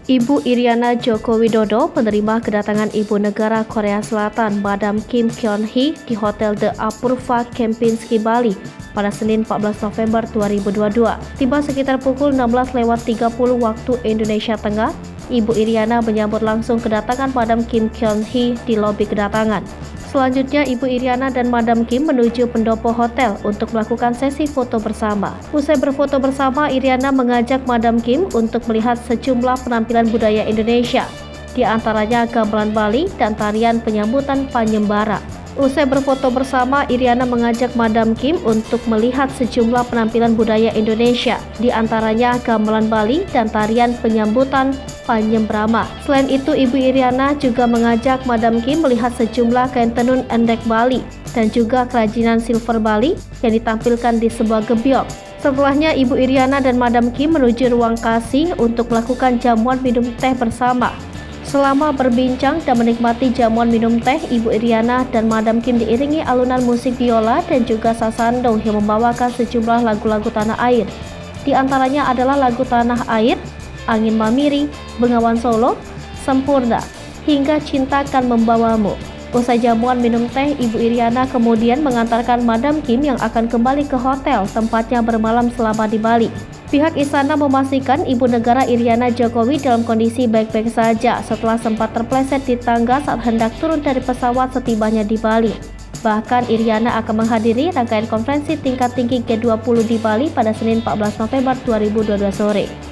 Ibu Iriana Joko Widodo menerima kedatangan Ibu Negara Korea Selatan Madam Kim Kyun-hee di Hotel The Apurva Kempinski, Bali pada Senin 14 November 2022. Tiba sekitar pukul 16.30 waktu Indonesia Tengah, Ibu Iriana menyambut langsung kedatangan Madam Kim Kyun-hee di lobi kedatangan. Selanjutnya, Ibu Iriana dan Madam Kim menuju pendopo hotel untuk melakukan sesi foto bersama. Usai berfoto bersama, Iriana mengajak Madam Kim untuk melihat sejumlah penampilan budaya Indonesia, di antaranya gamelan Bali dan tarian penyambutan Panyembara. Usai berfoto bersama, Iriana mengajak Madam Kim untuk melihat sejumlah penampilan budaya Indonesia, di antaranya gamelan Bali dan tarian penyambutan Panyembrama. Selain itu, Ibu Iriana juga mengajak Madam Kim melihat sejumlah kain tenun endek Bali dan juga kerajinan silver Bali yang ditampilkan di sebuah gebyok. Setelahnya, Ibu Iriana dan Madam Kim menuju ruang kasih untuk melakukan jamuan minum teh bersama. Selama berbincang dan menikmati jamuan minum teh, Ibu Iriana dan Madam Kim diiringi alunan musik biola dan juga sasando yang membawakan sejumlah lagu-lagu tanah air. Di antaranya adalah lagu Tanah Air, Angin Mamiri, Bengawan Solo, Sempurna, hingga Cintakan Membawamu. Usai jamuan minum teh, Ibu Iriana kemudian mengantarkan Madam Kim yang akan kembali ke hotel tempatnya bermalam selama di Bali. Pihak istana memastikan Ibu Negara Iriana Jokowi dalam kondisi baik-baik saja setelah sempat terpleset di tangga saat hendak turun dari pesawat setibanya di Bali. Bahkan Iriana akan menghadiri rangkaian konferensi tingkat tinggi G20 di Bali pada Senin 14 November 2022 sore.